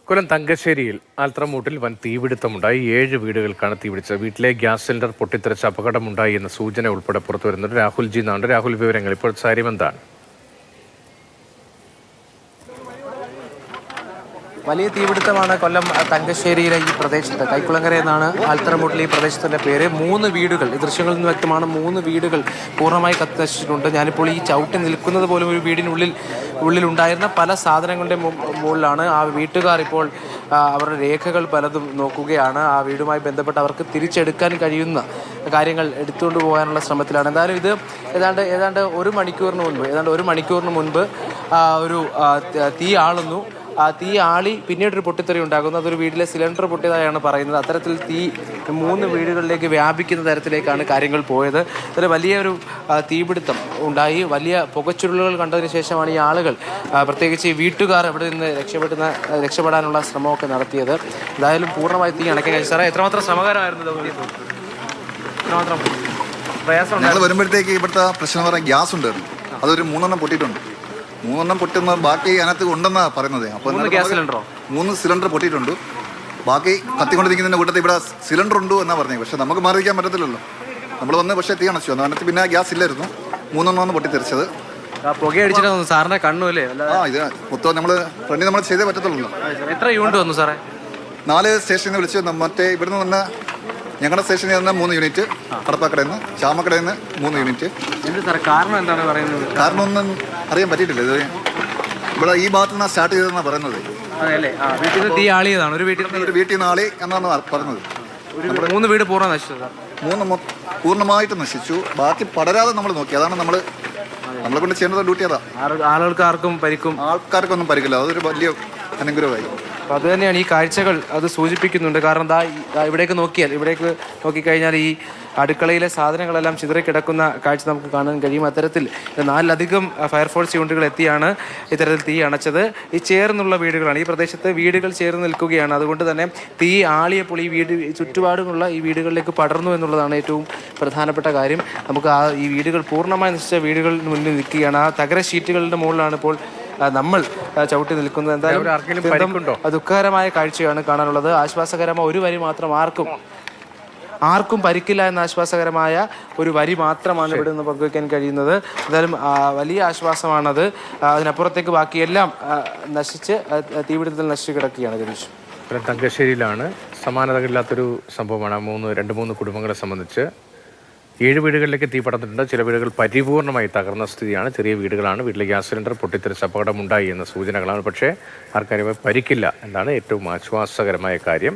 കൊല്ലം തങ്കശ്ശേരിയിൽ ആൽത്രമൂട്ടിൽ വൻ തീപിടുത്തമുണ്ടായി. 7 വീടുകൾക്കാണ് തീപിടിച്ചത്. വീട്ടിലെ ഗ്യാസ് സിലിണ്ടർ പൊട്ടിത്തെറിച്ച് അപകടമുണ്ടായി എന്ന സൂചന ഉൾപ്പെടെ പുറത്തുവരുന്നുണ്ട്. രാഹുൽ ജി നാണ്ട്. രാഹുൽ, വിവരങ്ങൾ ഇപ്പോൾ സാരിമെന്താണ്? വലിയ തീപിടുത്തമാണ് കൊല്ലം തങ്കശ്ശേരിയിലെ ഈ പ്രദേശത്ത്. കൈക്കുളങ്ങര എന്നാണ് ആൽത്തറമൂട്ടിലെ ഈ പ്രദേശത്തിൻ്റെ പേര്. 3 വീടുകൾ, ഈ ദൃശ്യങ്ങളിൽ നിന്ന് വ്യക്തമാണ്, 3 വീടുകൾ പൂർണ്ണമായി കത്തിനശിച്ചിട്ടുണ്ട്. ഞാനിപ്പോൾ ഈ ചവിട്ടി നിൽക്കുന്നത് പോലും ഒരു ഉള്ളിലുണ്ടായിരുന്ന പല സാധനങ്ങളുടെ മുകളിലാണ്. ആ വീട്ടുകാർ ഇപ്പോൾ അവരുടെ രേഖകൾ പലതും നോക്കുകയാണ്. ആ വീടുമായി ബന്ധപ്പെട്ട് അവർക്ക് തിരിച്ചെടുക്കാൻ കഴിയുന്ന കാര്യങ്ങൾ എടുത്തുകൊണ്ട് പോകാനുള്ള ശ്രമത്തിലാണ്. എന്തായാലും ഇത് ഏതാണ്ട് ഒരു മണിക്കൂറിന് മുൻപ് ഒരു തീ ആളുന്നു. ആ തീ ആളി പിന്നീടൊരു പൊട്ടിത്തെറി ഉണ്ടാകുന്നു. അതൊരു വീട്ടിലെ സിലിണ്ടർ പൊട്ടിയതായാണ് പറയുന്നത്. അത്തരത്തിൽ തീ 3 വീടുകളിലേക്ക് വ്യാപിക്കുന്ന തരത്തിലേക്കാണ് കാര്യങ്ങൾ പോയത്. അതിൽ വലിയൊരു തീപിടുത്തം ഉണ്ടായി. വലിയ പുകച്ചുരുളുകൾ കണ്ടതിന് ശേഷമാണ് ഈ ആളുകൾ, പ്രത്യേകിച്ച് ഈ വീട്ടുകാർ, ഇവിടെ നിന്ന് രക്ഷപ്പെടാനുള്ള ശ്രമമൊക്കെ നടത്തിയത്. എന്തായാലും പൂർണ്ണമായി തീ അണയ്ക്കാൻ കഴിയും. സാറേ, എത്രമാത്രം ശ്രമകരമായിരുന്നു ദൗത്യം? എത്രമാത്രം പ്രയാസം? ഞങ്ങൾ വരുമ്പോഴത്തേക്ക് ഇവിടുത്തെ പ്രശ്നം പറയാൻ ഗ്യാസ് ഉണ്ടായിരുന്നു. അതൊരു 3 എണ്ണം പൊട്ടിയിട്ടുണ്ട്. 3 എണ്ണം പൊട്ടുന്ന ബാക്കി അതിനകത്ത് ഉണ്ടെന്നാണ് പറയുന്നത്. അപ്പോൾ 3 സിലിണ്ടർ പൊട്ടിയിട്ടുണ്ട്. ബാക്കി കത്തിക്കൊണ്ടിരിക്കുന്നതിൻ്റെ കൂട്ടത്തിൽ ഇവിടെ സിലിണ്ടർ ഉണ്ട് എന്നാണ് പറഞ്ഞത്. പക്ഷേ നമുക്ക് മാറിയിരിക്കാൻ പറ്റത്തില്ലല്ലോ. നമ്മൾ വന്ന് പക്ഷേ തീ അണച്ചു. അതിനകത്ത് പിന്നെ ഗ്യാസ് ഇല്ലായിരുന്നു. 3 എണ്ണമാണ് പൊട്ടിത്തെറിച്ചത്. പുകയടിച്ചിട്ട് സാറിനെ കണ്ണുമല്ലേ? ഇത് മൊത്തം നമ്മൾ ഫ്രണ്ടിൽ നമ്മൾ ചെയ്തേ പറ്റത്തുള്ളൂ. എത്ര യൂണിറ്റ് വന്നു സാറേ? 4 സ്റ്റേഷനിൽ വിളിച്ച് മറ്റേ ഇവിടുന്ന് വന്ന ഞങ്ങളുടെ സ്റ്റേഷനിൽ നിന്ന് 3 യൂണിറ്റ്, കടപ്പാക്കടയിൽ നിന്ന്, ചാമക്കടയിൽ നിന്ന് 3 യൂണിറ്റ്. എന്ത് സാറേ കാരണം എന്താണ് പറയുന്നത്? കാരണം ഒന്നും അറിയാൻ പറ്റിയിട്ടില്ല. ഇത് ഇവിടെ ഈ ഭാഗത്തു നിന്നാണ് സ്റ്റാർട്ട് ചെയ്തതെന്നാണ് പറയുന്നത്. അതെയല്ലേ? വീട്ടിൽ നിന്ന് തീ ആളിയതാണ്. ഒരു വീട്ടിൽ നിന്ന് ആളി എന്നാണ് പറയുന്നത്. 3 വീട് പൂർണ്ണ നശിച്ചത്. 3 പൂർണ്ണമായിട്ട് നശിച്ചു. ബാക്കി പടരാതെ നമ്മൾ നോക്കി. അതാണ് നമ്മളെ കൊണ്ട് ചെയ്യേണ്ടത് ഡ്യൂട്ടി. അതാ. ആൾക്കാർക്കൊന്നും പരിക്കില്ല. അതൊരു വലിയ അനുഗ്രഹമായി. അപ്പോൾ അത് തന്നെയാണ് ഈ കാഴ്ചകൾ അത് സൂചിപ്പിക്കുന്നുണ്ട്. കാരണം ഇവിടേക്ക് നോക്കിക്കഴിഞ്ഞാൽ ഈ അടുക്കളയിലെ സാധനങ്ങളെല്ലാം ചിതറിക്കിടക്കുന്ന കാഴ്ച നമുക്ക് കാണാൻ കഴിയും. അത്തരത്തിൽ 4ലധികം ഫയർഫോഴ്സ് യൂണിറ്റുകൾ എത്തിയാണ് ഇത്തരത്തിൽ തീ അണച്ചത്. ഈ ചേർന്നുള്ള വീടുകളാണ്, ഈ പ്രദേശത്ത് വീടുകൾ ചേർന്ന് നിൽക്കുകയാണ്. അതുകൊണ്ട് തന്നെ തീ ആളിയപ്പോൾ ചുറ്റുപാടുമുള്ള ഈ വീടുകളിലേക്ക് പടർന്നു എന്നുള്ളതാണ് ഏറ്റവും പ്രധാനപ്പെട്ട കാര്യം. നമുക്ക് ഈ വീടുകൾ പൂർണ്ണമായി നശിച്ച വീടുകളിൽ മുന്നിൽ നിൽക്കുകയാണ്. ആ തകര ഷീറ്റുകളുടെ മുകളിലാണ് ഇപ്പോൾ നമ്മൾ ചവിട്ടി നിൽക്കുന്നത്. എന്തായാലും ദുഃഖകരമായ കാഴ്ചയാണ് കാണാനുള്ളത്. ആശ്വാസകരമായ ഒരു വരി മാത്രം, ആർക്കും പരിക്കില്ല എന്ന ആശ്വാസകരമായ ഒരു വരി മാത്രമാണ് ഇവിടെ നിന്ന് പങ്കുവയ്ക്കാൻ കഴിയുന്നത്. എന്തായാലും വലിയ ആശ്വാസമാണത്. അതിനപ്പുറത്തേക്ക് ബാക്കിയെല്ലാം തീപിടുത്തത്തിൽ നശിച്ചു കിടക്കുകയാണ്. ഗണേഷ്, തങ്കശ്ശേരിയിലാണ് സമാനതകളില്ലാത്തൊരു സംഭവമാണ്. 2-3 കുടുംബങ്ങളെ സംബന്ധിച്ച് 7 വീടുകളിലേക്ക് തീ പടർന്നിട്ടുണ്ട്. ചില വീടുകൾ പരിപൂർണമായി തകർന്ന സ്ഥിതിയാണ്. ചെറിയ വീടുകളാണ്. വീട്ടിലെ ഗ്യാസ് സിലിണ്ടർ പൊട്ടിത്തെറിച്ച് അപകടമുണ്ടായി എന്ന സൂചനകളാണ്. പക്ഷേ ആർക്കാരും പരിക്കില്ല എന്നാണ് ഏറ്റവും ആശ്വാസകരമായ കാര്യം.